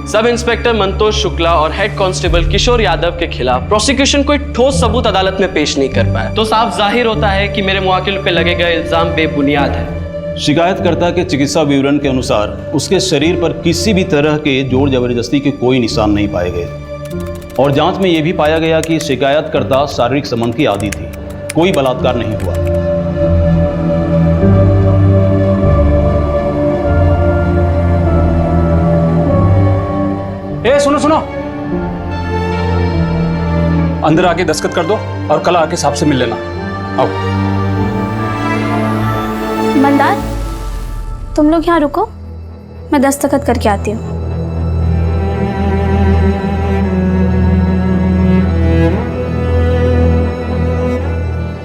Sub inspector Mantosh Shukla और head constable Kishore Yadav के खिलाफ प्रोसिक्यूशन कोई ठोस सबूत अदालत में पेश नहीं कर पाया, तो साफ जाहिर होता है कि मेरे मुवक्किल पे लगे गए इल्जाम बेबुनियाद है। शिकायतकर्ता के चिकित्सा विवरण के अनुसार उसके शरीर पर किसी भी तरह के जोर जबरदस्ती के कोई निशान नहीं पाए गए और जांच में यह भी पाया गया कि शिकायतकर्ता शारीरिक संबंध की आदी थी, कोई बलात्कार नहीं हुआ। सुनो सुनो, अंदर आके दस्तखत कर दो और कल आके साहब से मिल लेना। आओ। मंदार, तुम लोग यहाँ रुको, मैं दस्तखत करके आती हूँ।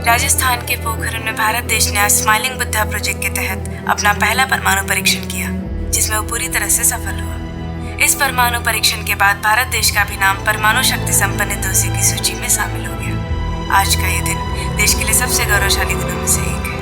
राजस्थान के पोखरण में भारत देश ने आज स्माइलिंग बुद्धा प्रोजेक्ट के तहत अपना पहला परमाणु परीक्षण किया, जिसमें वो पूरी तरह से सफल हुआ। इस परमाणु परीक्षण के बाद भारत देश का भी नाम परमाणु शक्ति संपन्न देशों की सूची में शामिल हो गया। आज का ये दिन देश के लिए सबसे गौरवशाली दिनों में से एक है।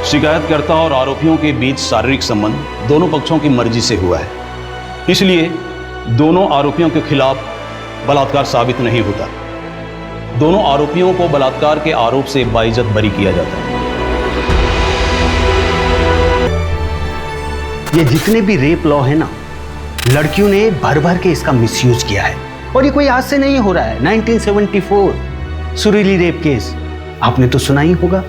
शिकायतकर्ता और आरोपियों के बीच शारीरिक संबंध दोनों पक्षों की मर्जी से हुआ है, इसलिए दोनों आरोपियों के खिलाफ बलात्कार साबित नहीं होता। दोनों आरोपियों को बलात्कार के आरोप से बाइज्जत बरी किया जाता है। ये जितने भी रेप लॉ है ना, लड़कियों ने भर भर के इसका मिसयूज किया है और ये कोई आज से नहीं हो रहा है। 1974 सुरीली रेप केस आपने तो सुना ही होगा,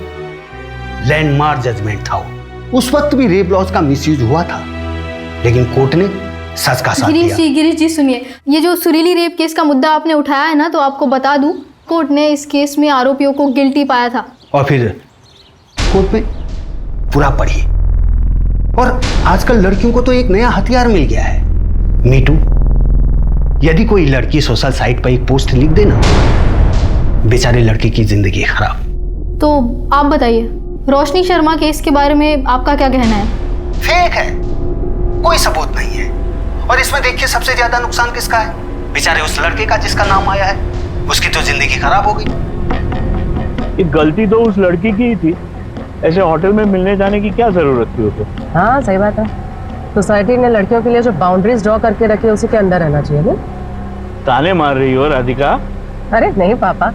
लैंडमार्क जजमेंट था वो। उस वक्त भी रेप लॉज का मिसयूज हुआ था, लेकिन कोर्ट ने सच का साथ दिया। गिरीश जी सुनिए, ये जो सुरीली रेप केस का मुद्दा आपने उठाया है ना, तो आपको बता दूं, कोर्ट ने इस केस में आरोपियों को गिल्टी पाया था। और फिर कोर्ट में पूरा पढ़िए। और आजकल लड़कियों को तो एक नया हथियार मिल गया है, मीटू। यदि कोई लड़की सोशल साइट पर एक पोस्ट लिख देना, बेचारे लड़की की जिंदगी खराब। तो आप बताइए, रोशनी शर्मा केस के बारे में आपका क्या कहना है? फेक है, कोई सबूत नहीं है। और इसमें देखिए सबसे ज्यादा नुकसान किसका है? बेचारे उस लड़के का जिसका नाम आया है, उसकी तो जिंदगी खराब हो गई। ये गलती तो उस लड़की की ही थी, ऐसे होटल में मिलने जाने की क्या जरूरत थी उसे? हाँ सही बात है, सोसाइटी ने लड़कियों के लिए जो बाउंड्रीज ड्रॉ करके रखी है उसी के अंदर रहना चाहिए ना। ताने मार रही हो राधिका? अरे नहीं पापा,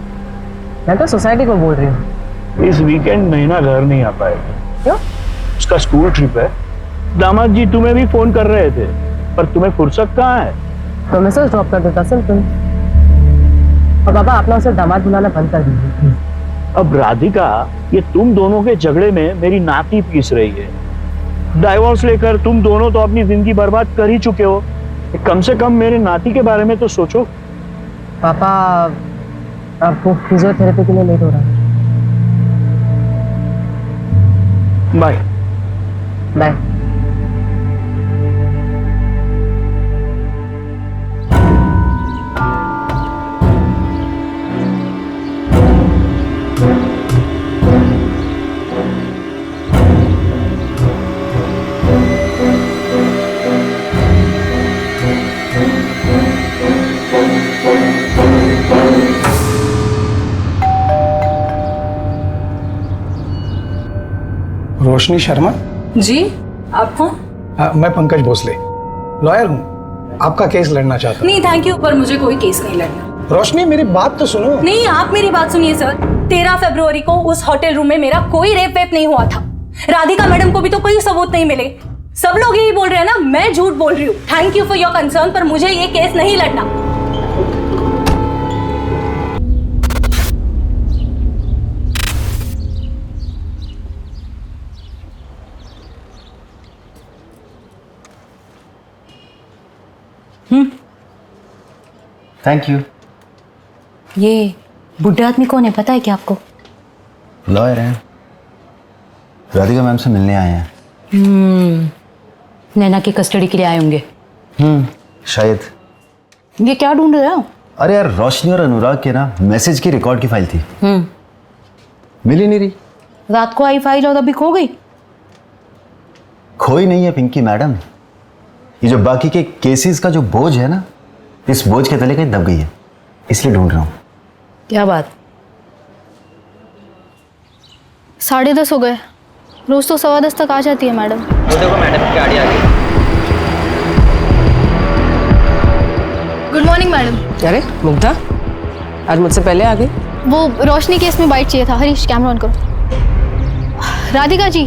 मैं तो सोसाइटी को बोल रही हूँ। इस वीकेंड महीना घर नहीं आ पाएगा। क्यों? उसका स्कूल ट्रिप है। दामाद जी तुम्हें भी फोन कर रहे थे, पर तुम्हें फुर्सत कहाँ है? तो मैसेज ड्रॉप कर देता सिंपल। और पापा अपना उसे दामाद बुलाना बंद कर दीजिए। अब राधिका, ये तुम दोनों के झगड़े में मेरी नाती पीस रही है। डाइवोर्स लेकर तुम दोनों तो अपनी जिंदगी बर्बाद कर ही चुके हो, कम से कम मेरे नाती के बारे में तो सोचो। पापा अब वो फिजियोथेरेपी के लिए लेट हो रहा है। Bye bye. रोशनी शर्मा जी, आप कौन? मैं पंकज भोसले, लॉयर हूँ। आपका केस लड़ना चाहता हूँ। नहीं थैंक यू, पर मुझे कोई केस नहीं लड़ना। रोशनी मेरी बात तो सुनो। नहीं, आप मेरी बात सुनिए सर। 13 फरवरी को उस होटल रूम में मेरा कोई रेप वेप नहीं हुआ था। राधिका मैडम को भी तो कोई सबूत नहीं मिले। सब लोग यही बोल रहे हैं ना, मैं झूठ बोल रही हूँ। Thank you for your concern, पर मुझे ये केस नहीं लड़ना। Thank you. ये बुढ़ा आदमी कौन है, पता है क्या आपको? लॉयर हैं, राधिका मैम से मिलने आए हैं। नैना की कस्टडी के लिए आए होंगे। शायद। ये क्या ढूंढ रहे हो? अरे यार, रोशनी और अनुराग के ना मैसेज की रिकॉर्ड की फाइल थी, मिली नहीं रही। रात को आई फाइल और अभी खो गई। खोई नहीं है पिंकी मैडम, ये जो बाकी के केसेस का जो बोझ है ना, इस बोझ के तले कहीं दब गई है, इसलिए ढूंढ रहा हूँ। क्या बात? 10:30 हो गए। रोज तो 10:15 तक आ जाती है मैडम। वो देखो मैडम की गाड़ी आ गई। Good morning madam. अरे मुग्धा, आज मुझसे पहले आ गई। वो रोशनी केस में बाइट चाहिए था। हरीश कैमरा ऑन करो। राधिका जी,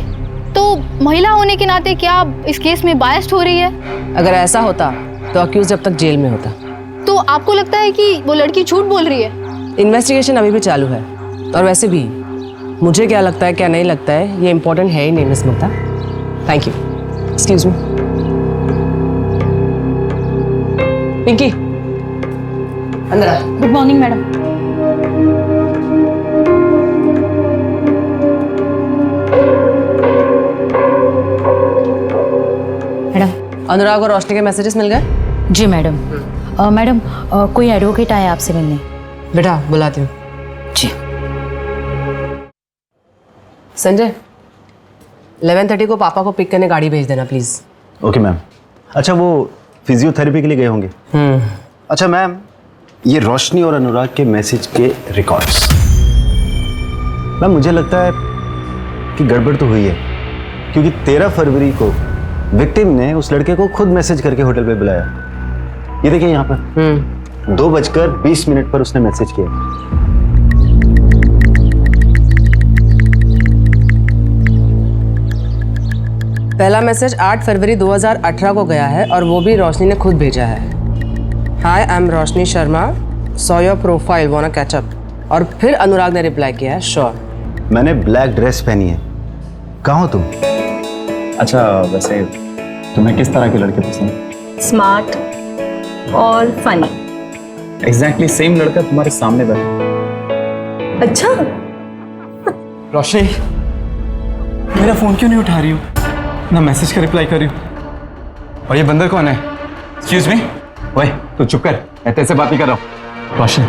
तो महिला होने के नाते क्या आप इस केस में बायस्ड हो रही है? अगर ऐसा होता तो अक्यूज जब तक जेल में होता। तो आपको लगता है कि वो लड़की झूठ बोल रही है? इन्वेस्टिगेशन अभी भी चालू है, और वैसे भी मुझे क्या लगता है क्या नहीं लगता है ये इंपॉर्टेंट है ही नहीं miss Mugdha. Thank you. Excuse me Pinky, अंदर आ। Good morning madam. Madam, Anurag और रोशनी के मैसेजेस मिल गए? जी मैडम। मैडम कोई एडवोकेट आया आपसे मिलने। बेटा बुलाती हूँ। जी। संजय, 11:30 को पापा को पिक करने गाड़ी भेज देना प्लीज। Okay ma'am. अच्छा, वो फिजियोथेरेपी के लिए गए होंगे। अच्छा मैम, ये रोशनी और अनुराग के मैसेज के रिकॉर्ड्स, मैम मुझे लगता है कि गड़बड़ तो हुई है, क्योंकि 13 फरवरी को विक्टिम ने उस लड़के को खुद मैसेज करके होटल पे बुलाया। ये देखिए यहाँ पर 2:20 पर उसने मैसेज किया। पहला मैसेज 8 फरवरी 2018 को गया है और वो भी रोशनी ने खुद भेजा है। Hi, I am Roshni Sharma, saw your profile, wanna catch up. और फिर अनुराग ने रिप्लाई किया है, श्योर। मैंने ब्लैक ड्रेस पहनी है, कहाँ हो तुम? अच्छा, वैसे तुम्हें किस तरह के लड़के पसंद? स्मार्ट और फनी। एग्जैक्टली सेम लड़का तुम्हारे सामने बैठा। अच्छा रोशनी, मेरा फोन क्यों नहीं उठा रही हो? ना मैसेज का रिप्लाई कर रही हो? और ये बंदर कौन है? Excuse me. ओए तू चुप कर, मैं तेरे से बात नहीं कर रहा हूँ। रोशनी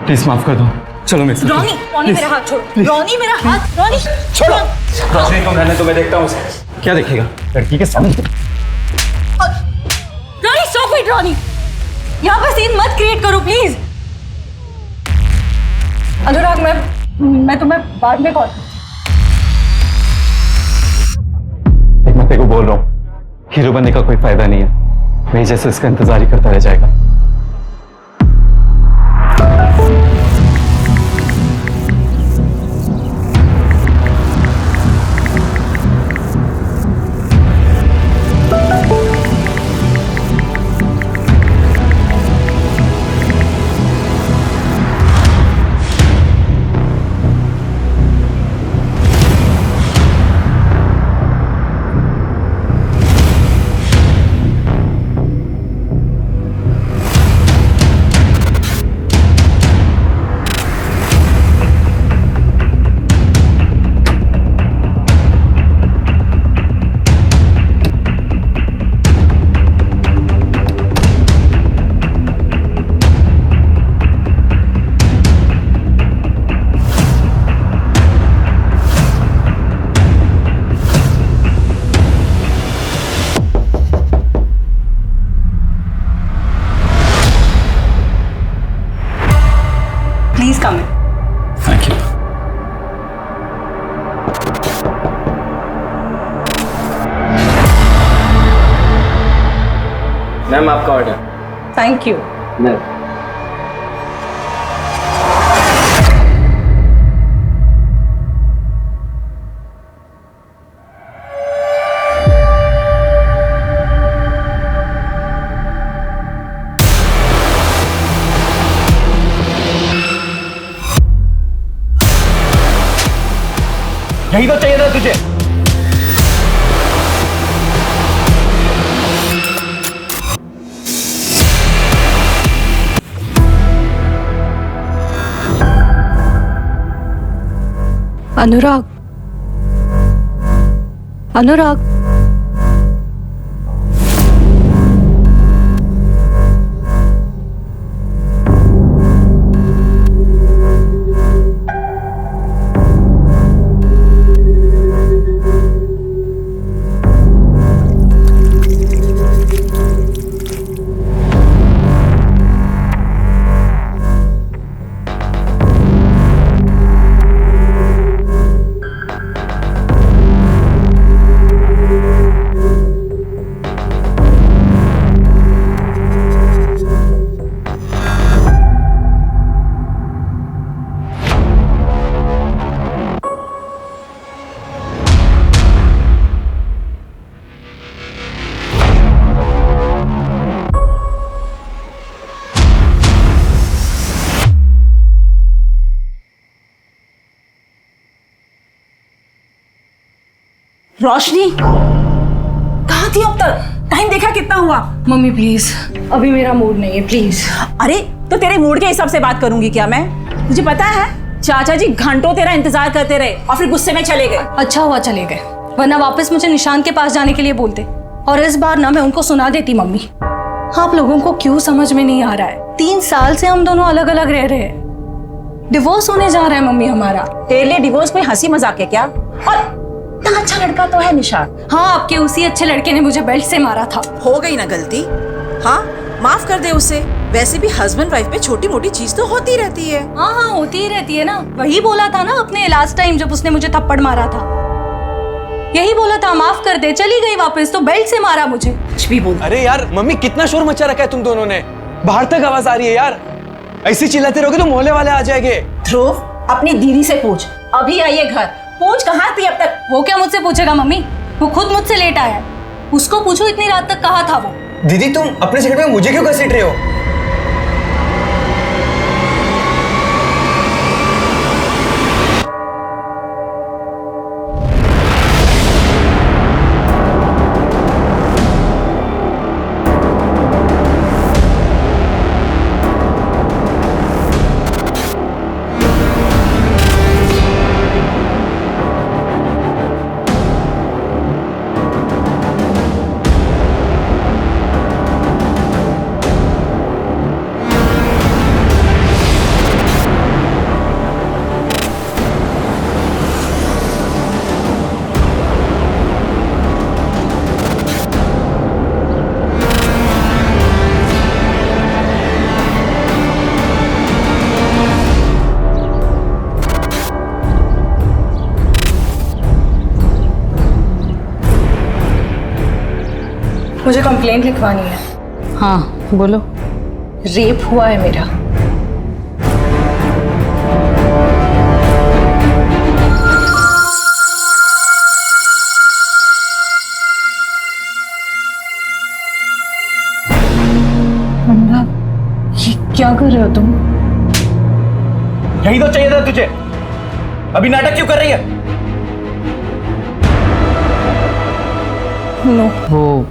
प्लीज माफ कर दो, चलो मेरे साथ। रॉनी मेरा हाथ छोड़ो। रॉनी मेरा हाथ, रॉनी छोड़ो। रोशनी को रहने तो मैं देखता हूँ उसे। क्या देखेगा लड़की के सामने? Ronnie stop it. रॉनी, यहाँ पर सीन मत क्रिएट करो प्लीज। अनुराग, मैं तुम्हें बाद में कॉल। मैं तेरे को बोल रहा हूँ, हीरो बनने का कोई फायदा नहीं है। मैं जैसे इसका इंतजार ही करता रह जाएगा। Please come in. Thank you. Ma'am आपका ऑर्डर। Thank you. मैम यही तो चाहिए था तुझे। अनुराग, अनुराग, रोशनी कहाँ थी अब तक? टाइम देखा कितना हुआ? मम्मी प्लीज, अभी मेरा मूड नहीं है, प्लीज। अरे तो तेरे मूड के हिसाब से बात करूंगी क्या मैं? तुझे पता है चाचा जी घंटों तेरा इंतजार करते रहे और फिर गुस्से में चले गए। अच्छा हुआ चले गए, वरना वापस मुझे निशान के पास जाने के लिए बोलते और इस बार ना मैं उनको सुना देती। मम्मी आप लोगों को क्यों समझ में नहीं आ रहा है? 3 साल से हम दोनों अलग अलग रह रहे हैं, डिवोर्स होने जा रहा है मम्मी हमारा। तेरे लिए डिवोर्स कोई हंसी मजाक है क्या? और इतना अच्छा लड़का तो है निशान। हाँ, आपके उसी अच्छे लड़के ने मुझे बेल्ट से मारा था। हो गई ना गलती, हाँ माफ कर दे उसे। वैसे भी हस्बैंड वाइफ में छोटी मोटी चीज तो होती रहती है। हाँ हाँ होती ही रहती है ना, वही बोला था ना अपने लास्ट टाइम जब उसने मुझे थप्पड़ मारा था, यही बोला था माफ कर दे। चली गई वापस तो बेल्ट से मारा मुझे। कुछ भी बोल। अरे यार मम्मी, कितना शोर मचा रखा है तुम दोनों ने, बाहर तक आवाज आ रही है यार। ऐसे चिल्लाते रहोगे तो मोहल्ले वाले आ जाएंगे। ध्रुव अपनी दीदी से पूछ, अभी आई है घर, पूछ कहाँ थी अब तक। वो क्या मुझसे पूछेगा मम्मी, वो खुद मुझसे लेट आया है, उसको पूछो इतनी रात तक कहाँ था वो। दीदी तुम अपने सेकंड में मुझे क्यों घसीट रहे हो? मुझे कंप्लेंट लिखवानी है। हाँ बोलो। रेप हुआ है मेरा। ये क्या कर रहे हो तुम? यही तो चाहिए था तुझे, अभी नाटक क्यों कर रही है? नो। वो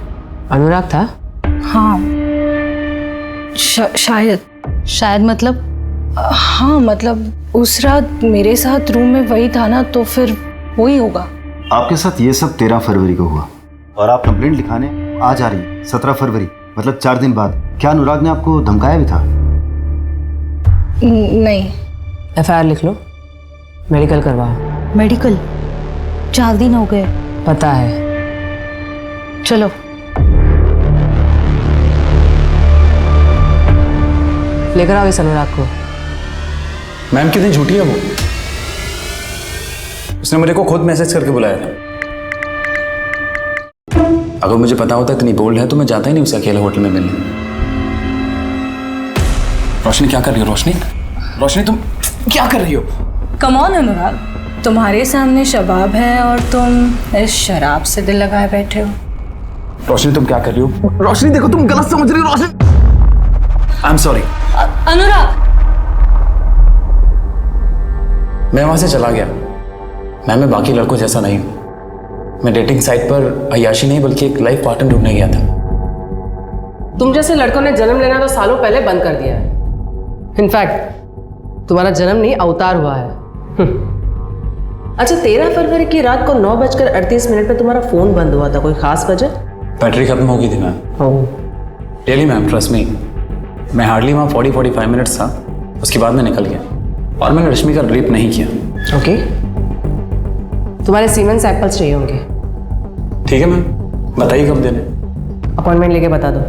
अनुराग था? हाँ शायद मतलब हाँ मतलब उस रात मेरे साथ रूम में वही था ना, तो फिर वही होगा। आपके साथ ये सब 13 फरवरी को हुआ और आप कंप्लेंट लिखाने आज आ रही हैं 17 फरवरी, मतलब 4 दिन बाद। क्या अनुराग ने आपको धमकाया भी था? नहीं। FIR लिख लो, मेडिकल करवाओ। मेडिकल? 4 दिन हो गए। पता है, चलो। लेकर आओ इस अनुराग को। मैम कितनी झूठी है वो, उसने मेरे को खुद मैसेज करके बुलाया था। अगर मुझे पता होता इतनी बोल्ड है तो मैं जाता ही नहीं उसे अकेले होटल में मिलने। रोशनी क्या कर रही हो? रोशनी रोशनी तुम क्या कर रही हो? कम ऑन अनुराग, तुम्हारे सामने शबाब है और तुम इस शराब से दिल लगाए बैठे हो। रोशनी तुम क्या कर रही हो? रोशनी देखो तुम गलत समझ रही हो। रोशनी आई एम सॉरी। अनुराग मैं वहां से चला गया। मैं बाकी लड़कों जैसा नहीं हूं। मैं डेटिंग साइट पर अय्याशी नहीं बल्कि एक लाइफ पार्टनर ढूंढने गया था। तुम जैसे लड़कों ने जन्म लेना तो सालों पहले बंद कर दिया है। इनफैक्ट तुम्हारा जन्म नहीं अवतार हुआ है। अच्छा, 13 फरवरी की रात को 9:38 पे तुम्हारा फोन बंद हुआ था, कोई खास वजह? बैटरी खत्म हो गई थी ma'am. Really ma'am, trust me. मैं हार्डली वहाँ 40-45 मिनट्स था, उसके बाद मैं निकल गया और मैंने रश्मि का रेप नहीं किया। ओके। तुम्हारे सीमेन सैंपल्स चाहिए होंगे। ठीक है मैम, बताइए कब देने? अपॉइंटमेंट लेके बता दो।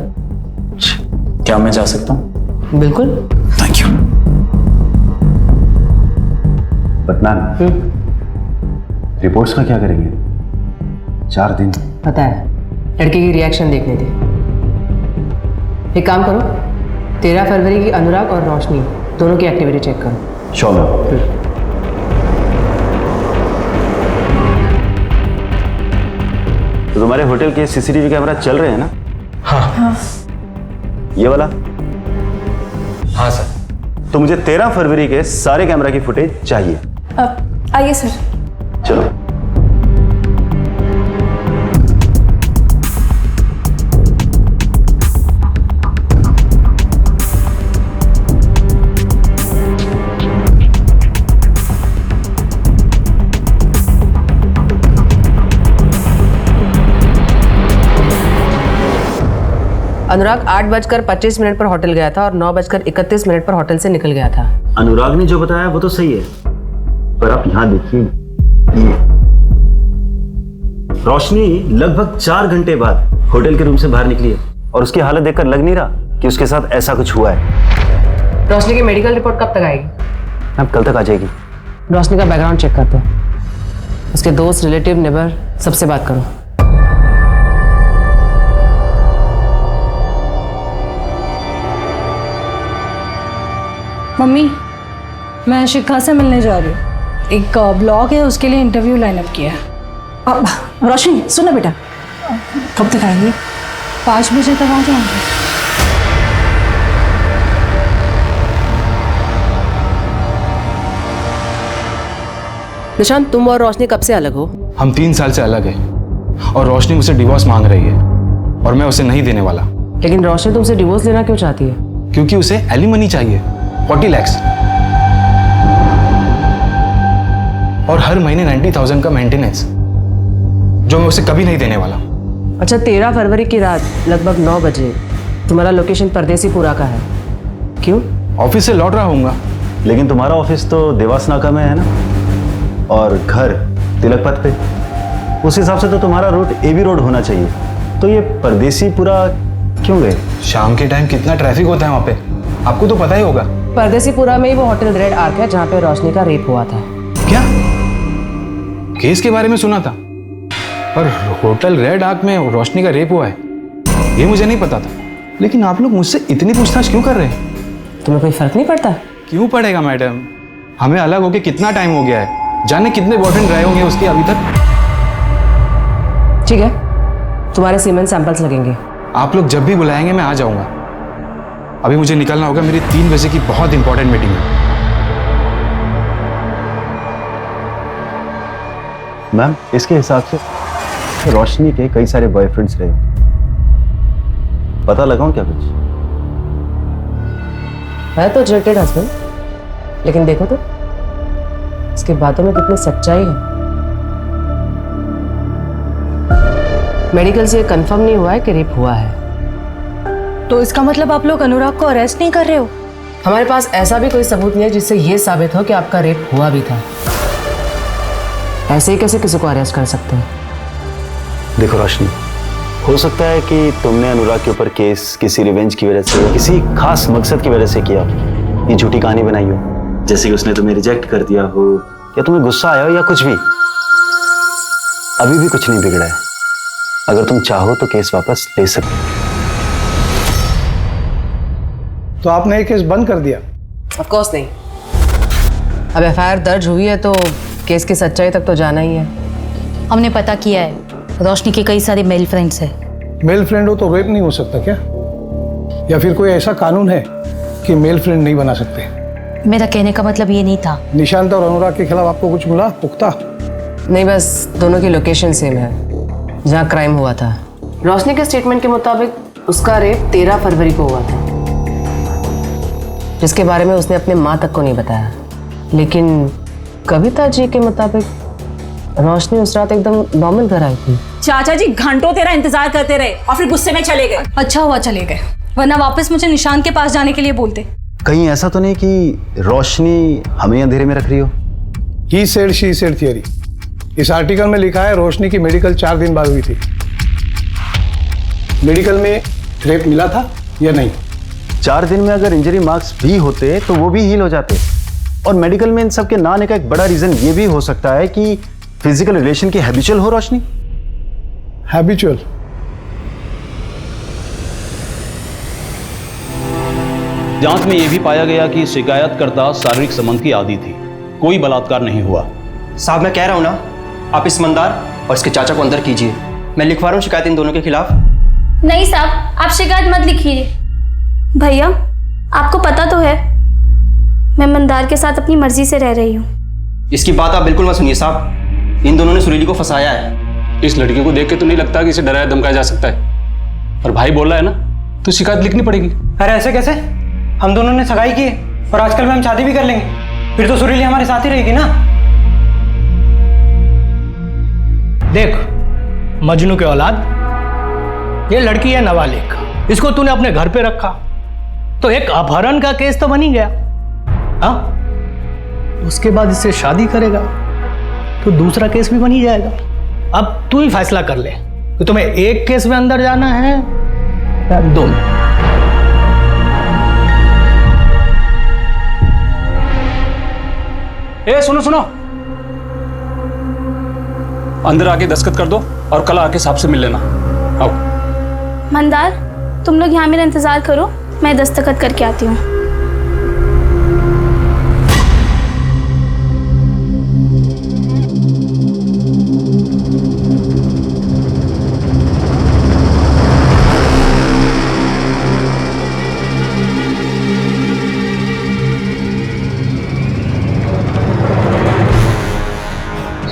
क्या मैं जा सकता हूँ? बिल्कुल। Thank you. But ma'am, reports का क्या करेंगे? 4 दिन। पता है, लड़के की रिएक्शन देखनी थी। एक काम करो, 13 फरवरी की अनुराग और रोशनी दोनों की एक्टिविटी चेक करो। Sure ma'am. तो तुम्हारे होटल के CCTV कैमरा चल रहे हैं ना? हाँ। ये वाला? हाँ सर। तो मुझे 13 फरवरी के सारे कैमरा की फुटेज चाहिए। आइए सर। चलो। अनुराग 8:25 पर होटल गया था और 9:31 पर होटल से निकल गया था। अनुराग ने जो बताया वो तो सही है, पर आप यहाँ देखिए, ये रोशनी लगभग 4 घंटे बाद होटल के रूम से बाहर निकली है और उसकी हालत देखकर लग नहीं रहा कि उसके साथ ऐसा कुछ हुआ है। रोशनी की मेडिकल रिपोर्ट कब तक आएगी? अब कल तक आ जाएगी। रोशनी का बैकग्राउंड चेक करते हैं। उसके दोस्त, रिलेटिव, नेबर सबसे बात करो। मम्मी, मैं शिखा से मिलने जा रही हूँ। एक ब्लॉग है, उसके लिए इंटरव्यू लाइनअप किया है। अब रोशनी सुनो बेटा, कब तक आएंगे? 5 बजे तक आ जाऊँगी। निशांत, तुम और रोशनी कब से अलग हो? हम 3 साल से अलग हैं और रोशनी मुझसे डिवोर्स मांग रही है और मैं उसे नहीं देने वाला। लेकिन रोशनी तुमसे डिवोर्स लेना क्यों चाहती है? क्योंकि उसे एलिमनी चाहिए, 40 लाख और हर महीने 90,000 का मेंटेनेंस, जो मैं उसे कभी नहीं देने वाला। अच्छा, 13 फरवरी की रात लगभग 9 बजे तुम्हारा लोकेशन परदेसीपुरा का है, क्यों? ऑफिस से लौट रहा हूँगा। लेकिन तुम्हारा ऑफिस तो देवास नाका में है ना, और घर तिलक पथ पे। उस हिसाब से तो तुम्हारा रूट AB रोड होना चाहिए, तो ये परदेसीपुरा क्यों गए? शाम के टाइम कितना ट्रैफिक होता है वहाँ पे, आपको तो पता ही होगा। परदेसीपुरा में ही वो होटल रेड आर्क है जहाँ पे रोशनी का रेप हुआ था। क्या? केस के बारे में सुना था, पर होटल रेड आर्क में रोशनी का रेप हुआ है ये मुझे नहीं पता था। लेकिन आप लोग मुझसे इतनी पूछताछ क्यों कर रहे हैं? तुम्हें कोई फर्क नहीं पड़ता? क्यों पड़ेगा मैडम, हमें अलग होके कितना टाइम हो गया है, जाने कितने बॉयफ्रेंड रहे होंगे उसके अभी तक। ठीक है, तुम्हारे सीमेंट सैंपल्स लगेंगे। आप लोग जब भी बुलाएंगे मैं आ जाऊंगा। अभी मुझे निकलना होगा, मेरी 3 बजे की बहुत इंपॉर्टेंट मीटिंग है। मैम, इसके हिसाब से रोशनी के कई सारे बॉयफ्रेंड्स रहे, पता लगाऊं क्या कुछ? है तो जेटेड हस्बैंड, लेकिन देखो तो इसके बातों में कितनी सच्चाई है। मेडिकल से ये कंफर्म नहीं हुआ है कि रेप हुआ है। तो इसका मतलब आप लोग अनुराग को अरेस्ट नहीं कर रहे हो? हमारे पास ऐसा भी कोई सबूत नहीं है जिससे ये साबित हो कि आपका रेप हुआ भी था। ऐसे ही कैसे किसी को अरेस्ट कर सकते हैं? देखो रोशनी, हो सकता है कि तुमने अनुराग के ऊपर केस किसी रिवेंज की वजह से, किसी खास मकसद की वजह से किया, ये झूठी कहानी बनाई हो, जैसे कि उसने तुम्हें रिजेक्ट कर दिया हो या तुम्हें गुस्सा आया हो या कुछ भी। अभी भी कुछ नहीं बिगड़ा है, अगर तुम चाहो तो केस वापस ले सकते हो। तो आपने ये केस बंद कर दिया? ऑफ कोर्स नहीं। अब FIR दर्ज हुई है तो केस की सच्चाई तक तो जाना ही है। हमने पता किया है, रोशनी के कई सारे मेल फ्रेंड्स हैं। मेल फ्रेंड हो तो रेप नहीं हो सकता क्या? या फिर कोई ऐसा कानून है कि मेल फ्रेंड नहीं बना सकते? मेरा कहने का मतलब ये नहीं था। निशांत और अनुराग के खिलाफ आपको कुछ मिला पुख्ता? नहीं, बस दोनों की लोकेशन सेम है जहाँ क्राइम हुआ था। रोशनी के स्टेटमेंट के मुताबिक उसका रेप 13 फरवरी को हुआ था, जिसके बारे में उसने अपने माँ तक को नहीं बताया। लेकिन कविता जी के मुताबिक रोशनी उस रात एकदम नॉर्मल घर आई थी। चाचा जी घंटों तेरा इंतजार करते रहे और फिर गुस्से में चले गए। अच्छा हुआ चले गए, वरना वापस मुझे निशान के पास जाने के लिए बोलते। कहीं ऐसा तो नहीं कि रोशनी हमें अंधेरे में रख रही हो? He said she said theory. इस आर्टिकल में लिखा है रोशनी की मेडिकल 4 दिन बाद हुई थी। मेडिकल में रेप मिला था या नहीं? 4 दिन में अगर इंजरी मार्क्स भी होते तो वो भी हील हो जाते। और मेडिकल में इन सब के ना आने का एक बड़ा रीजन ये भी हो सकता है कि फिजिकल रिलेशन की हैबिचुअल हो रोशनी। हैबिचुअल? जांच में यह भी पाया गया कि शिकायतकर्ता शारीरिक संबंध की आदी थी, कोई बलात्कार नहीं हुआ। साहब मैं कह रहा हूं ना, आप इस मंदार और इसके चाचा को अंदर कीजिए। मैं लिखवा रहा हूं शिकायत इन दोनों के खिलाफ। नहीं साहब, आप शिकायत मत लिखिए। भैया, आपको पता तो है मैं मंदार के साथ अपनी मर्जी से रह रही हूँ। इसकी बात आप बिल्कुल मत सुनिए साहब, इन दोनों ने सुरीली को फंसाया है। इस लड़की को देख के तो नहीं लगता कि इसे डराया धमकाया जा सकता है, पर भाई बोल रहा है ना तो शिकायत लिखनी पड़ेगी। अरे ऐसे कैसे? हम दोनों ने सगाई की है और आजकल में हम शादी भी कर लेंगे, फिर तो सुरीली हमारे साथ ही रहेगी ना। देख मजनू के औलाद, ये लड़की है नाबालिग, इसको तूने अपने घर पे रखा तो एक अपहरण का केस तो बन ही गया। हाँ, उसके बाद इससे शादी करेगा तो दूसरा केस भी बन ही जाएगा। अब तू ही फैसला कर ले कि तुम्हें एक केस में अंदर जाना है या दो में। ए सुनो सुनो, अंदर आके दस्तखत कर दो और कल आके साहब से मिल लेना। आओ। मंदार, तुम लोग यहाँ मेरा इंतजार करो, मैं दस्तखत करके आती हूँ।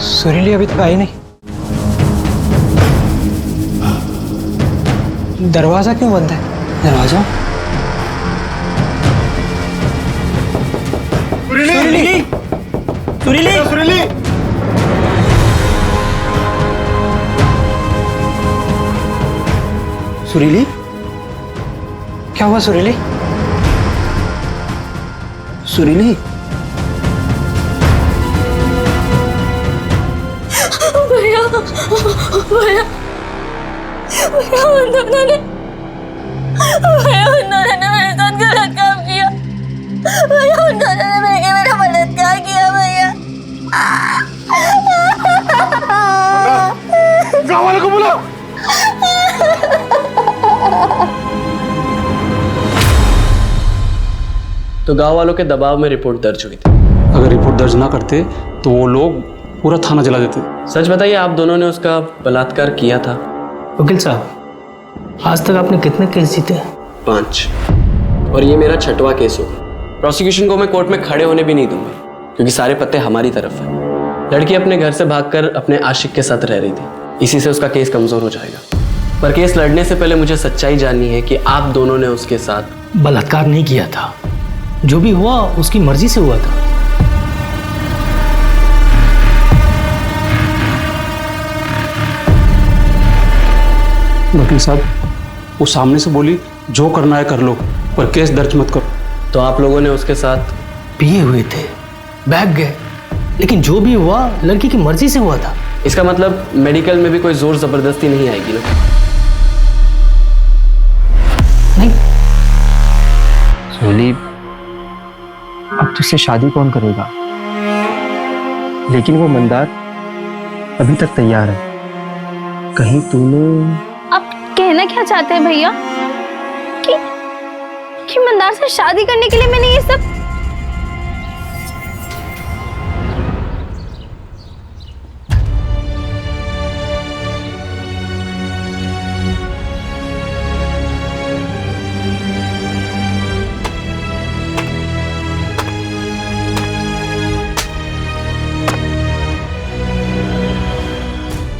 सुरीली अभी तक आई नहीं। दरवाजा क्यों बंद है? दरवाजा सुरीली सुरीली सुरीली सुरीली, क्या हुआ सुरीली? सुरीली भैया भैया भैया, उन दोनों ने मेरे साथ गलत काम किया। भैया उन दोनों ने मिलकर मेरा बलात्कार किया। भैया गाँव वालों को बुलाओ। तो गांव वालों के दबाव में रिपोर्ट दर्ज हुई थी। अगर रिपोर्ट दर्ज ना करते तो वो लोग पूरा थाना जला देते। सच बताइए, आप दोनों ने उसका बलात्कार किया था? वकील साहब, आज तक आपने कितने केस जीते? 5, और ये मेरा 6वां केस होगा। प्रोसिक्यूशन को मैं कोर्ट में खड़े होने भी नहीं दूंगा, क्योंकि सारे पत्ते हमारी तरफ हैं। लड़की अपने घर से भागकर अपने आशिक के साथ रह रही थी, इसी से उसका केस कमजोर हो जाएगा। पर केस लड़ने से पहले मुझे सच्चाई जाननी है कि आप दोनों ने उसके साथ बलात्कार नहीं किया था। जो भी हुआ उसकी मर्जी से हुआ था। वकील साहब, वो सामने से बोली जो करना है कर लो, पर केस दर्ज मत करो। तो आप लोगों ने उसके साथ पिए हुए थे, बैग गए, लेकिन जो भी हुआ लड़की की मर्जी से हुआ था। इसका मतलब मेडिकल में भी कोई जोर जबरदस्ती नहीं आएगी ना? नहीं। सोली, अब तुझसे शादी कौन करेगा? लेकिन वो मंदार अभी तक तैयार है। कहीं तूने... आप कहना क्या चाहते हैं भैया? कि मंदार से शादी करने के लिए मैंने ये सब...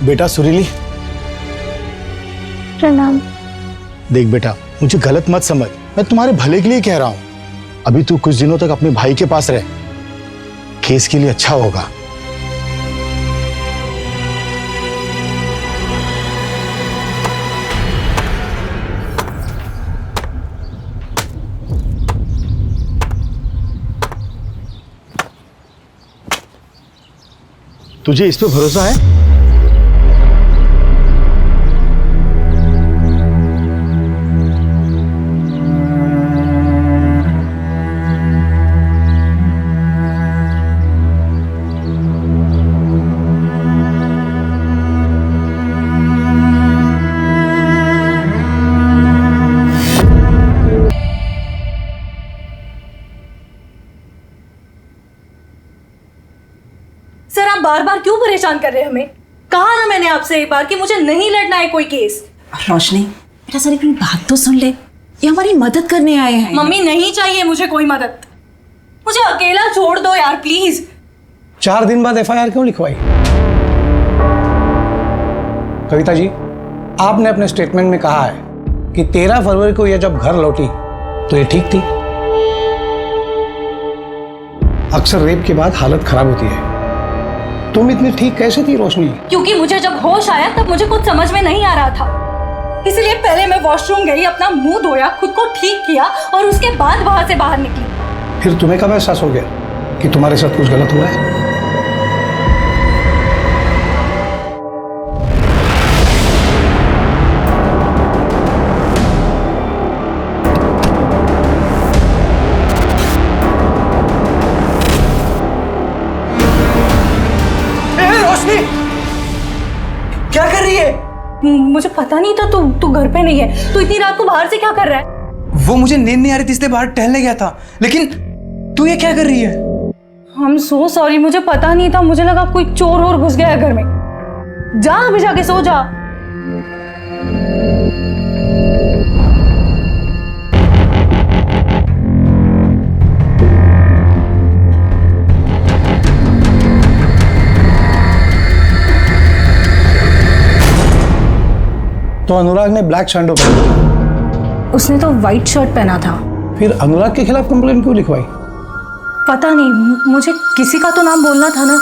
बेटा सुरीली, प्रणाम। देख बेटा, मुझे गलत मत समझ, मैं तुम्हारे भले के लिए कह रहा हूं। अभी तू कुछ दिनों तक अपने भाई के पास रह, केस के लिए अच्छा होगा। तुझे इस पे भरोसा है? सर, आप बार बार क्यों परेशान कर रहे हैं हमें? कहा ना मैंने आपसे एक बार कि मुझे नहीं लड़ना है कोई केस। रोशनी, बेटा सर एक बात तो सुन ले, ये हमारी मदद करने आए हैं। मम्मी, नहीं चाहिए मुझे कोई मदद, मुझे अकेला छोड़ दो यार प्लीज। 4 दिन बाद एफआईआर क्यों लिखवाई? कविता जी, आपने अपने स्टेटमेंट में कहा है कि 13 फरवरी को यह जब घर लौटी तो ये ठीक थी। अक्सर रेप के बाद हालत खराब होती है। तुम इतनी ठीक कैसे थी रोशनी? क्योंकि मुझे जब होश आया तब मुझे कुछ समझ में नहीं आ रहा था। इसलिए पहले मैं वॉशरूम गई, अपना मुंह धोया, खुद को ठीक किया और उसके बाद वहां से बाहर निकली। फिर तुम्हें कब एहसास हो गया कि तुम्हारे साथ कुछ गलत हुआ है? क्या कर रही है? मुझे पता नहीं था तू घर पे नहीं है। तू इतनी रात को बाहर से क्या कर रहा है? वो मुझे नींद नहीं आ रही थी इसलिए बाहर टहलने गया था, लेकिन तू ये क्या कर रही है? I'm so sorry, मुझे पता नहीं था। मुझे लगा कोई चोर और घुस गया है घर में। जा अभी जाके सो जा। तो अनुराग ने ब्लैक सैंडो पहना, उसने तो व्हाइट शर्ट पहना था। फिर अनुराग के खिलाफ कंप्लेंट क्यों लिखवाई? पता नहीं, मुझे किसी का तो नाम बोलना था ना।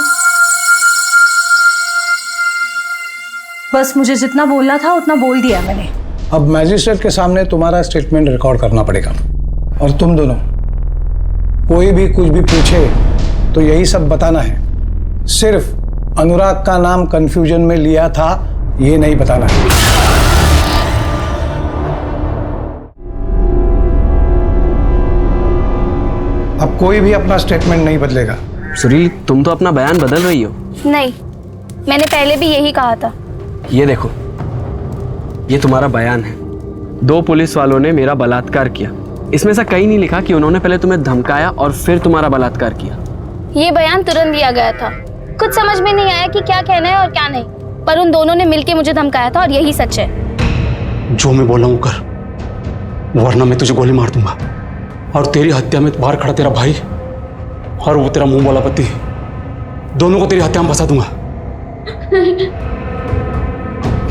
बस मुझे जितना बोलना था उतना बोल दिया मैंने। अब मैजिस्ट्रेट के सामने तुम्हारा स्टेटमेंट रिकॉर्ड करना पड़ेगा, और तुम दोनों कोई भी कुछ भी पूछे तो यही सब बताना है। सिर्फ अनुराग का नाम कंफ्यूजन में लिया था ये नहीं बताना है। अब कोई भी अपना स्टेटमेंट नहीं बदलेगा। सुरीली, तुम तो अपना बयान बदल रही हो। नहीं, मैंने पहले भी यही कहा था। ये देखो, ये तुम्हारा बयान है। 2 पुलिस वालों ने मेरा बलात्कार किया। इसमें से कहीं नहीं लिखा कि उन्होंने पहले तुम्हें धमकाया और फिर तुम्हारा बलात्कार किया। ये बयान तुरंत दिया गया था। कुछ समझ में नहीं आया कि क्या कहना है और क्या नहीं, पर उन दोनों ने मिलकर मुझे धमकाया था और यही सच है। जो मैं बोला हूँ कर, वरना मैं तुझे गोली मार दूंगा और तेरी हत्या में बाहर खड़ा तेरा भाई और वो तेरा मुंह वाला पति, दोनों को तेरी हत्या में फंसा दूंगा।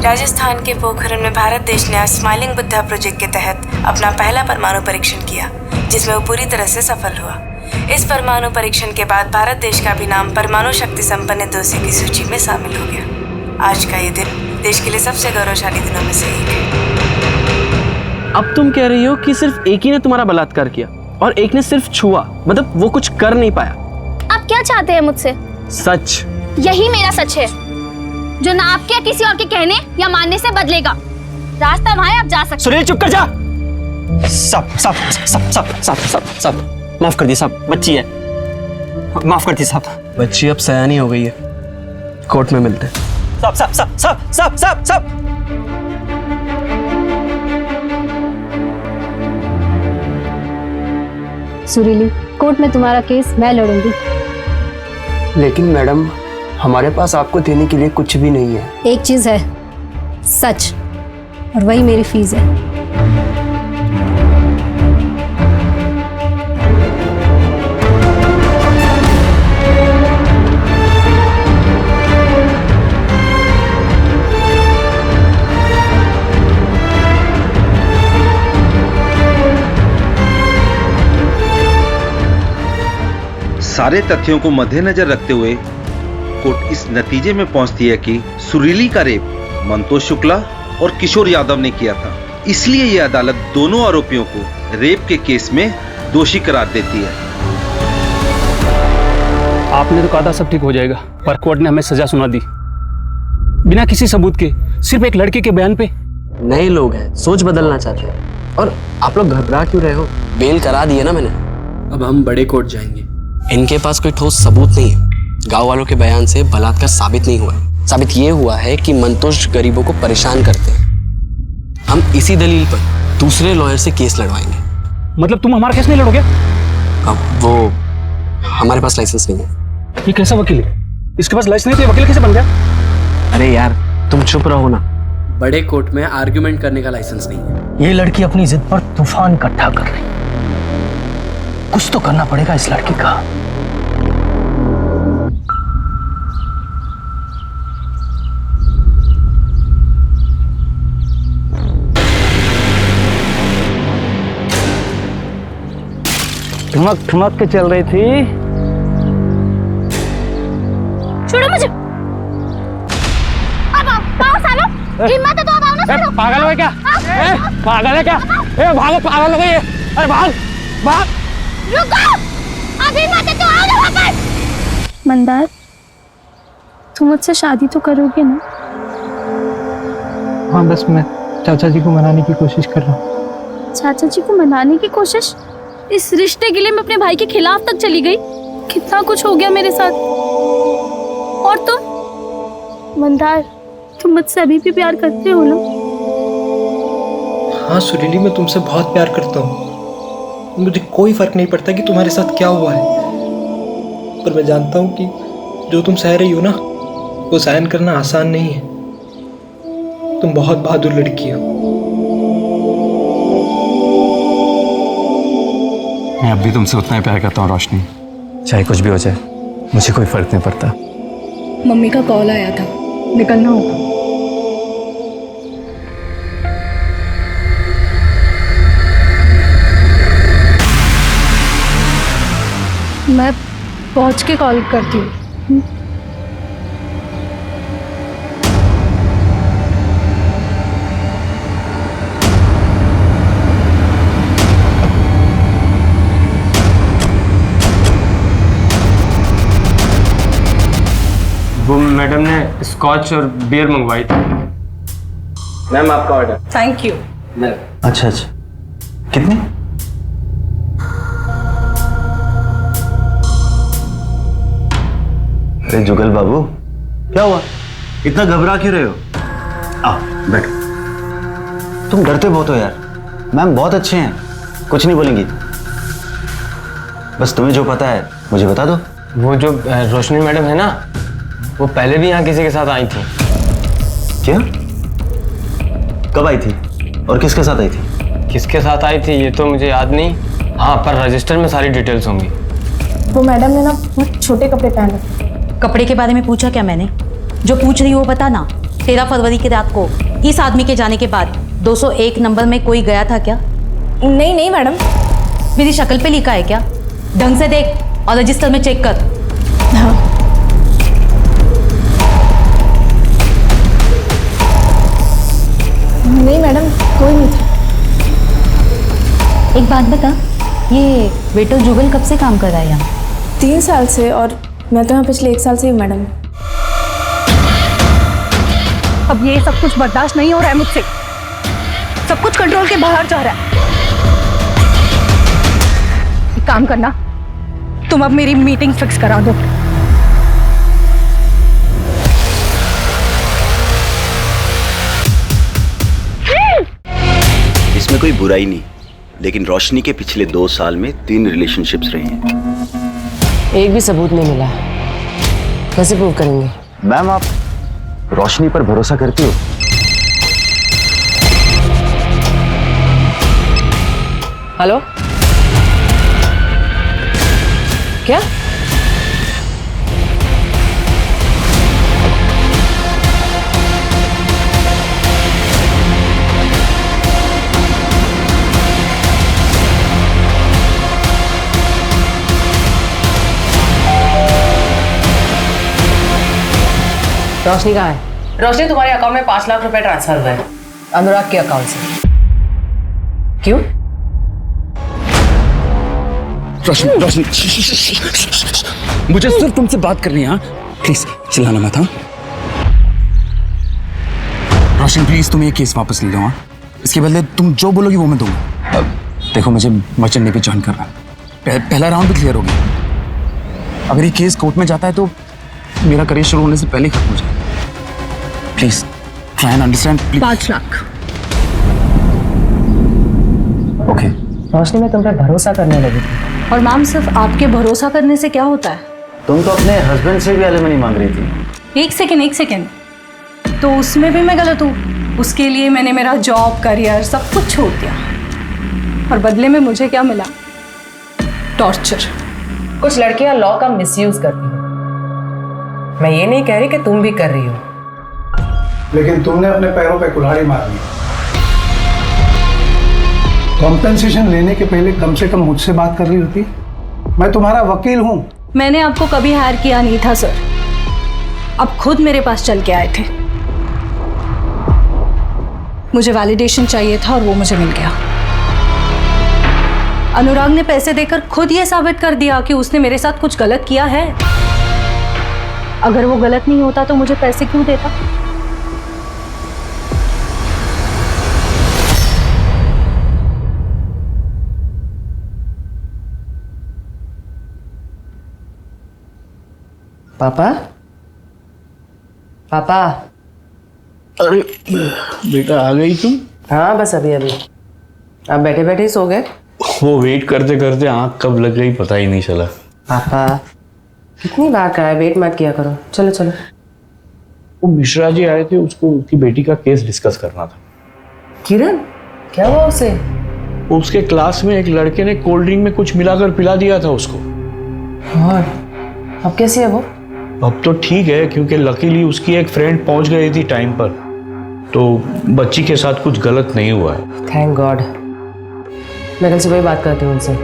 राजस्थान के पोखरण में भारत देश ने स्माइलिंग बुद्धा प्रोजेक्ट के तहत अपना पहला परमाणु परीक्षण किया, जिसमें वो पूरी तरह से सफल हुआ। इस परमाणु परीक्षण के बाद भारत देश का भी नाम परमाणु शक्ति संपन्न दोषी की सूची में शामिल हो गया। आज का ये दिन देश के लिए सबसे गौरवशाली दिनों में से एक है। अब तुम कह रही हो कि सिर्फ एक ही ने तुम्हारा बलात्कार किया और एक ने सिर्फ छुआ, मतलब वो कुछ कर नहीं पाया। आप क्या चाहते हैं मुझसे? सच। यही मेरा सच है, जो ना आपके या किसी और के कहने या मानने से बदलेगा। रास्ता वहां है, आप जा सकते। सुनील चुप कर जा। सब सब सब सब सब सब सब माफ कर दी साहब, बच्ची है, माफ कर दी साहब। बच्ची अब सयानी हो गई है, कोर्ट में मिलते हैं। सब सब सब सब सब सब सब सुरीली, कोर्ट में तुम्हारा केस मैं लड़ूंगी। लेकिन मैडम, हमारे पास आपको देने के लिए कुछ भी नहीं है। एक चीज है, सच, और वही मेरी फीस है। सारे तथ्यों को मद्देनजर रखते हुए कोर्ट इस नतीजे में पहुंचती है कि सुरीली का रेप मंतोष शुक्ला और किशोर यादव ने किया था। इसलिए यह अदालत दोनों आरोपियों को रेप के केस में दोषी करार देती है। आपने तो कहा था सब ठीक हो जाएगा, पर कोर्ट ने हमें सजा सुना दी बिना किसी सबूत के, सिर्फ एक लड़के के बयान पे। नए लोग हैं, सोच बदलना चाहते हैं, और आप लोग घबरा क्यों रहे हो? बेल करा दी है ना मैंने। अब हम बड़े कोर्ट जाएंगे। इनके पास कोई ठोस सबूत नहीं है। गांव वालों के बयान से बलात्कार साबित नहीं हुआ है। साबित ये हुआ है कि मंतोष गरीबों को परेशान करते हैं। हम इसी दलील पर दूसरे लॉयर से केस लड़वाएंगे। मतलब तुम हमारा केस नहीं लड़ोगे? अब वो हमारे पास लाइसेंस नहीं है। ये कैसा वकील है? इसके पास लाइसेंस नहीं तो वकील कैसे बन गया? अरे यार, तुम चुप रहो ना। बड़े कोर्ट में आर्ग्यूमेंट करने का लाइसेंस नहीं है। ये लड़की अपनी जिद पर तूफान इकट्ठा कर रही, कुछ तो करना पड़ेगा इस लड़की का। ठुमक ठुमक के चल रही थी। छोड़ो मुझे। अब आओ सालो, हिम्मत है तो अब आओ ना पागल हो क्या? पागल है क्या? भागो, पागल हो गई है। अरे भाग भाग। रुको, अभी मत तो आओ वापस। मंदार, तुम मुझसे शादी तो करोगे ना? हाँ, बस मैं चाचा जी को मनाने की कोशिश कर रहा हूँ। चाचा जी को मनाने की कोशिश? इस रिश्ते के लिए मैं अपने भाई के खिलाफ तक चली गई। कितना कुछ हो गया मेरे साथ। और तुम मंदार, तुम मुझसे अभी भी प्यार करते हो ना? हाँ सुरीली, मैं तुमसे बहुत प्यार करता हूँ। मुझे कोई फर्क नहीं पड़ता कि तुम्हारे साथ क्या हुआ है, पर मैं जानता हूँ कि जो तुम सह रही हो ना, वो सहन करना आसान नहीं है। तुम बहुत बहादुर लड़की हो। मैं अब भी तुमसे उतना ही प्यार करता हूँ रोशनी, चाहे कुछ भी हो जाए, मुझे कोई फर्क नहीं पड़ता। मम्मी का कॉल आया था, निकलना होगा। मैं पहुंच के कॉल करती हूँ। वो मैडम ने स्कॉच और बियर मंगवाई थी। मैम आपका ऑर्डर। Thank you. अच्छा अच्छा, कितने? अरे जुगल बाबू, क्या हुआ? इतना घबरा क्यों रहे हो? आओ बैठो। तुम डरते बहुत हो यार। मैम बहुत अच्छे हैं, कुछ नहीं बोलेंगी। बस तुम्हें जो पता है मुझे बता दो। वो जो रोशनी मैडम है ना, वो पहले भी यहाँ किसी के साथ आई थी। क्या? कब आई थी और किसके साथ आई थी? किसके साथ आई थी ये तो मुझे याद नहीं। हाँ, पर रजिस्टर में सारी डिटेल्स होंगी। वो मैडम ने ना बहुत छोटे कपड़े पहन रखे। कपड़े के बारे में पूछा क्या मैंने? जो पूछ रही हो वो बता ना। 13 फरवरी की रात को इस आदमी के जाने के बाद 201 नंबर में कोई गया था क्या? नहीं नहीं मैडम। मेरी शक्ल पे लिखा है क्या? ढंग से देख और रजिस्टर में चेक कर। हाँ। नहीं मैडम, कोई नहीं था। एक बात बता, ये वेटर जुगल कब से काम कर रहा है यहाँ? 3 साल से, और मैं तो यहाँ पिछले 1 साल से हूँ मैडम। अब ये सब कुछ बर्दाश्त नहीं हो रहा है मुझसे। सब कुछ कंट्रोल के बाहर जा रहा है। एक काम करना, तुम अब मेरी मीटिंग फिक्स करा दो। इसमें कोई बुराई नहीं, लेकिन रोशनी के पिछले 2 साल में 3 रिलेशनशिप्स रहे हैं। एक भी सबूत नहीं मिला, कैसे प्रूव करेंगे? मैम आप रोशनी पर भरोसा करती हो? हेलो, क्या? रोशनी कहाँ है? रोशनी, तुम्हारे अकाउंट में 5 लाख रुपए ट्रांसफर हुए हैं अनुराग के अकाउंट से। क्यों? रोशनी रोशनी, मुझे सिर्फ तुमसे बात करनी है। प्लीज चिल्लाना मत। हाँ रोशनी, प्लीज तुम ये केस वापस ले लो। हाँ, इसके बदले तुम जो बोलोगी वो मैं दूंगा। देखो, मुझे मर्चेंट नेवी ज्वाइन करना है। पहला राउंड भी क्लियर हो गया। अगर ये केस कोर्ट में जाता है तो मेरा करियर शुरू होने से पहले ही खत्म हो जाए। Please try and understand. 5 lakh. Okay. Roshni, मैं तुम पर भरोसा करने लगी थी। और मैम, सिर्फ आपके भरोसा करने से क्या होता है? तुम तो अपने हस्बैंड से भी एलिमनी मांग रही थी। एक सेकेंड, तो उसमें भी मैं गलत हूँ? उसके लिए मैंने मेरा जॉब, करियर सब कुछ छोड़ दिया, और बदले में मुझे क्या मिला? टॉर्चर। कुछ लड़कियां लॉ का मिसयूज करती हैं। मैं ये नहीं कह रही कि तुम भी कर रही हो, लेकिन तुमने अपने पैरों पे कुल्हाड़ी मार दी। कॉम्पेंसेशन लेने के पहले कम से कम मुझसे बात कर रही होती। मैं तुम्हारा वकील हूं। मैंने आपको कभी हायर किया नहीं था सर, आप खुद मेरे पास चल के आए थे। मुझे वैलिडेशन चाहिए था और वो मुझे मिल गया। अनुराग ने पैसे देकर खुद ये साबित कर दिया कि उसने मेरे साथ कुछ गलत किया है। अगर वो गलत नहीं होता तो मुझे पैसे क्यों देता? पापा पापा। अरे बेटा आ गई तुम? हाँ बस अभी अभी। आप बैठे बैठे ही सो गए? वो वेट करते करते आंख कब लग गई पता ही नहीं चला। पापा कितनी बार कहा है वेट मत किया करो। चलो चलो। वो मिश्रा जी आए थे, उसको उसकी बेटी का केस डिस्कस करना था। किरण क्या हुआ उसे? उसके क्लास में एक लड़के ने कोल्ड ड्रिंक में कुछ मिलाकर पिला दिया था उसको। और अब कैसी है वो? अब तो ठीक है, क्योंकि लकीली उसकी एक फ्रेंड पहुंच गई थी टाइम पर, तो बच्ची के साथ कुछ गलत नहीं हुआ है। Thank God. मैं कल सुबह ही बात करती हूँ उनसे।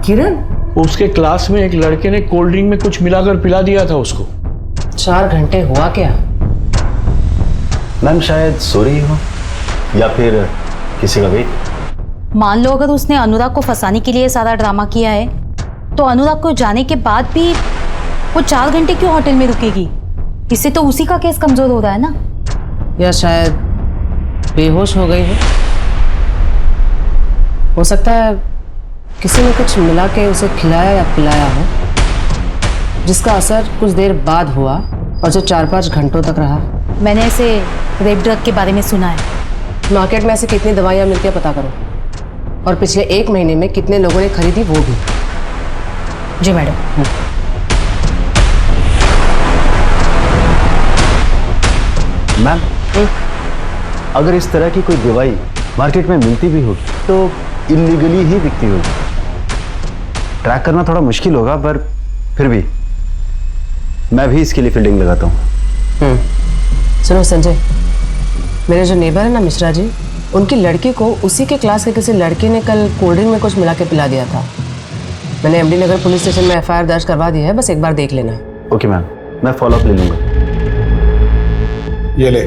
किरण? उसके क्लास में एक लड़के ने कोल्ड ड्रिंक में कुछ मिलाकर पिला दिया था उसको। 4 घंटे हुआ क्या? मैम शायद सो रही हो या फिर किसी का वेट। मान लो अगर उसने अनुराग को फंसाने के लिए सारा ड्रामा किया है, तो अनुराग को जाने के बाद भी वो 4 घंटे क्यों होटल में रुकेगी? इससे तो उसी का केस कमजोर हो रहा है ना। या शायद बेहोश हो गई हो सकता है किसी ने कुछ मिला के उसे खिलाया या पिलाया हो, जिसका असर कुछ देर बाद हुआ और जो 4-5 घंटों तक रहा। मैंने ऐसे रेप ड्रग के बारे में सुना है। मार्केट में ऐसे कितनी दवाइयाँ मिलती है पता करो, और पिछले 1 महीने में कितने लोगों ने खरीदी वो भी। जी मैडम। मैम अगर इस तरह की कोई दवाई मार्केट में मिलती भी होगी तो इलीगली ही बिकती होगी। ट्रैक करना थोड़ा मुश्किल होगा, पर फिर भी मैं भी इसके लिए फील्डिंग लगाता हूँ। सुनो संजय, मेरे जो नेबर है ना मिश्रा जी, उनकी लड़की को उसी के क्लास के किसी लड़के ने कल कोल्ड ड्रिंक में कुछ मिला के पिला दिया था। मैंने एमडी नगर पुलिस स्टेशन में एफआईआर दर्ज करवा दी है, बस एक बार देख लेना। ओके मैम, मैं फॉलोअप ले लूंगा। ये ले,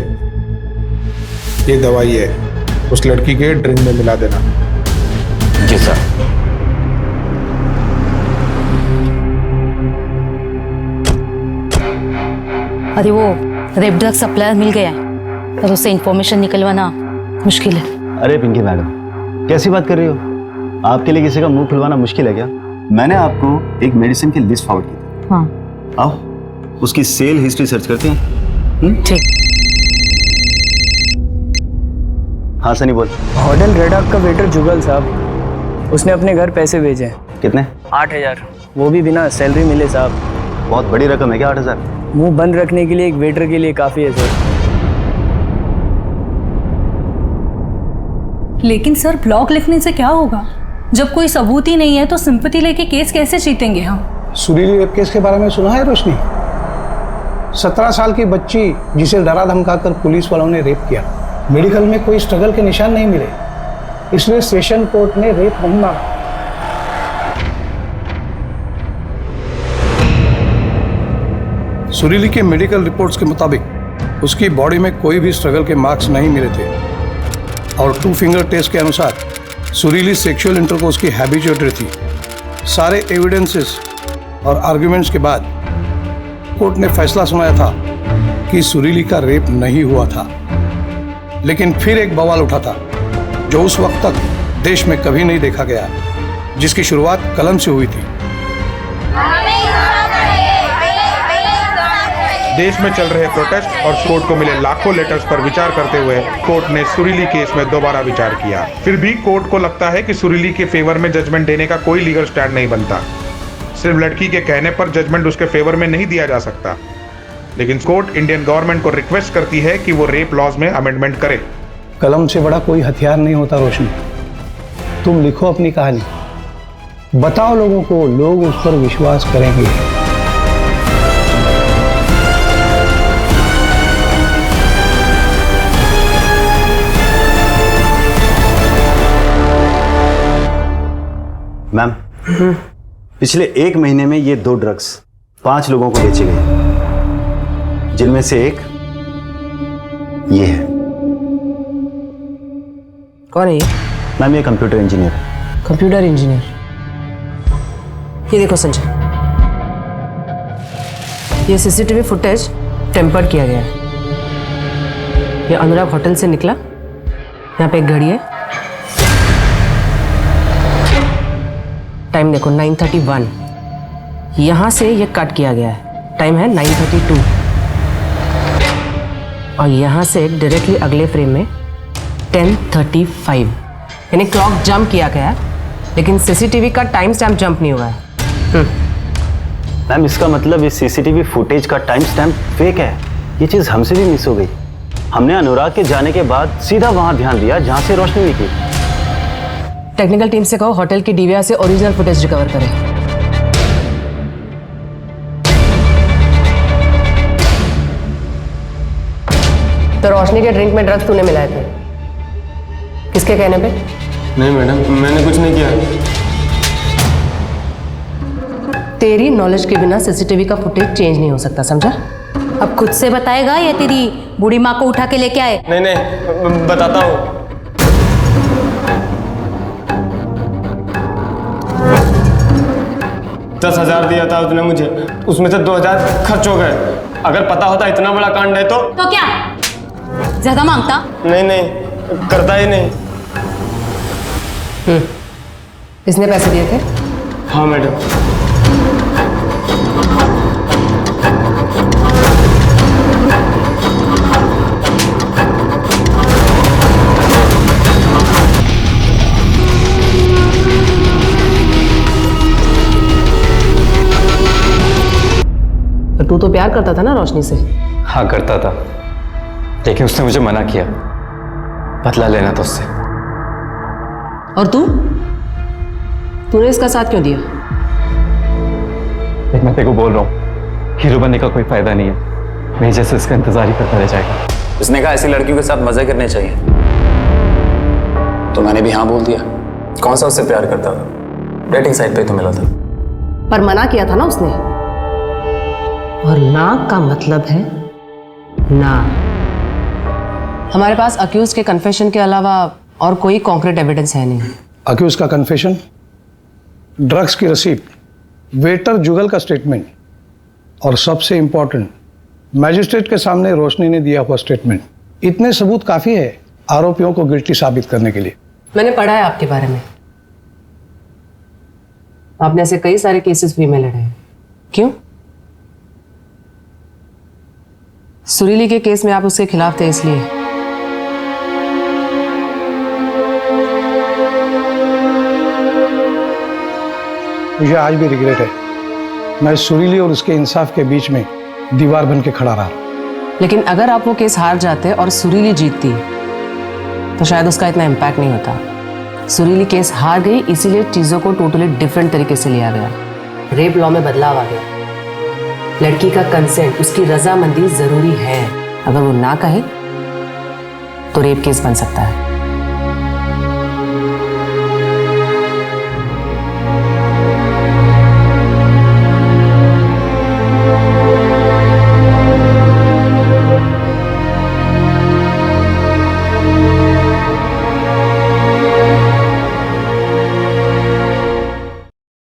ये दवाई है, उस लड़की के ड्रिंक में मिला देना। जी सर। अरे वो रेप ड्रग सप्लायर मिल गया है, पर उससे इंफॉर्मेशन निकलवाना मुश्किल है। अरे पिंकी मैडम, कैसी बात कर रही हो? आपके लिए किसी का मुंह खुलवाना मुश्किल है क्या? मैंने आपको एक मेडिसिन की लिस्ट फॉरवर्ड की थी। हाँ। आओ उसकी सेल हिस्ट्री सर्च करते हैं। ठीक। हाँ सनी बोल। होटल रेड आर्क का वेटर जुगल साहब, उसने अपने घर पैसे भेजे हैं। कितने? 8,000, वो भी बिना सैलरी मिले साहब। बहुत बड़ी रकम है क्या 8,000? मुंह बंद रखने के लिए एक वेटर के लिए काफी है सर। लेकिन सर ब्लॉग लिखने से क्या होगा? जब कोई सबूत ही नहीं है तो सिंपैथी लेके केस कैसे जीतेंगे हम? सुरीली रेप केस के बारे में सुना है रोशनी? 17 साल की बच्ची जिसे डरा धमकाकर पुलिस वालों ने रेप किया। मेडिकल में कोई स्ट्रगल के निशान नहीं मिले, इसलिए सेशन कोर्ट ने रेप नहीं माना। सुरीली के मेडिकल रिपोर्ट्स के मुताबिक उसकी बॉडी में कोई भी स्ट्रगल के मार्क्स नहीं मिले थे, और 2 फिंगर टेस्ट के अनुसार सुरीली सेक्सुअल इंटरकोर्स की हैबिचुएटरी थी। सारे एविडेंसेस और आर्ग्यूमेंट्स के बाद कोर्ट ने फैसला सुनाया था कि सुरीली का रेप नहीं हुआ था। लेकिन फिर एक बवाल उठा था जो उस वक्त तक देश में कभी नहीं देखा गया, जिसकी शुरुआत कलम से हुई थी। देश में चल रहे प्रोटेस्ट और कोर्ट को मिले लाखों लेटर्स पर विचार करते हुए कोर्ट ने सुरीली केस में दोबारा विचार किया। फिर भी कोर्ट को लगता है कि सुरीली के फेवर में जजमेंट देने का कोई लीगल स्टैंड नहीं बनता। सिर्फ लड़की के कहने पर जजमेंट उसके फेवर में नहीं दिया जा सकता। लेकिन कोर्ट इंडियन गवर्नमेंट को रिक्वेस्ट करती है कि वो रेप लॉज में अमेंडमेंट करे। कलम से बड़ा कोई हथियार नहीं होता रोशनी। तुम लिखो अपनी कहानी, बताओ लोगों को, लोग उस पर विश्वास करेंगे। मैम पिछले 1 महीने में ये 2 ड्रग्स 5 लोगों को बेचे गए, जिनमें से एक ये है। कौन है ये? मैम ये कंप्यूटर इंजीनियर है। Computer engineer. ये देखो संजय, ये सीसीटीवी फुटेज टेम्पर्ड किया गया है। ये अनुराग होटल से निकला, यहाँ पे एक घड़ी है, टाइम देखो 9:31। यहाँ से ये कट किया गया है, टाइम है 9:32। और यहाँ से डायरेक्टली अगले फ्रेम में 10:35, यानी क्लॉक जंप किया गया है, लेकिन सीसीटीवी का टाइम स्टैम्प जंप नहीं हुआ है। मैम इसका मतलब इस सीसीटीवी फुटेज का टाइम स्टैम्प फेक है। ये चीज हमसे भी मिस हो गई। हमने अनुराग के जाने के बाद सीधा वहां ध्यान दिया जहां से रोशनी निकली। टेक्निकल टीम से कहो होटल की डीवीआर से ओरिजिनल फुटेज रिकवर करें। तो रोशनी के ड्रिंक में ड्रग्स तूने मिलाए थे, किसके कहने पे? नहीं मैडम, मैंने कुछ नहीं किया। तेरी नॉलेज के बिना सीसीटीवी का फुटेज चेंज नहीं हो सकता, समझा? अब खुद से बताएगा या तेरी बूढ़ी माँ को उठा के लेके आए? नहीं नहीं, बताता हूँ। $10,000 दिया था उसने मुझे, उसमें से 2,000 खर्च हो गए। अगर पता होता इतना बड़ा कांड है तो क्या ज्यादा मांगता? नहीं नहीं, करता ही नहीं। इसने पैसे दिए थे? हाँ मैडम। तू तो प्यार करता था ना रोशनी से? हाँ करता था, लेकिन उसने मुझे मना किया। बदला लेना था उससे। और तूने इसका साथ क्यों दिया? लेकिन मैं तेरे को बोल रहा हूँ, हीरो बनने का कोई फायदा नहीं है। मेरे जैसे इसका इंतजार ही करता रह जाएगा। उसने कहा ऐसी लड़कियों के साथ मजे करने चाहिए, तो मैंने भी हाँ बोल दिया। कौन सा उससे प्यार करता था? डेटिंग साइट पे तो मिला था। पर मना किया था ना उसने, और ना का मतलब है ना। हमारे पास अक्यूज के कन्फेशन के अलावा और कोई कॉन्क्रीट एविडेंस है नहीं। अक्यूज का कन्फेशन, ड्रग्स की रसीद, वेटर जुगल का स्टेटमेंट, और सबसे इंपॉर्टेंट मैजिस्ट्रेट के सामने रोशनी ने दिया हुआ स्टेटमेंट। इतने सबूत काफी है आरोपियों को गिल्टी साबित करने के लिए। मैंने पढ़ा है आपके बारे में, आपने ऐसे कई सारे केसेस भी में लड़े हैं। क्यों? सुरीली के केस में आप उसके खिलाफ थे इसलिए। मुझे आज भी रिग्रेट है, मैं सुरीली और उसके इंसाफ के बीच में दीवार बन के खड़ा रहा। लेकिन अगर आप वो केस हार जाते और सुरीली जीतती तो शायद उसका इतना इम्पैक्ट नहीं होता। सुरीली केस हार गई, इसीलिए चीजों को टोटली डिफरेंट तरीके से लिया गया। रेप लॉ में बदलाव आ गया। लड़की का कंसेंट, उसकी रजामंदी जरूरी है। अगर वो ना कहे तो रेप केस बन सकता है।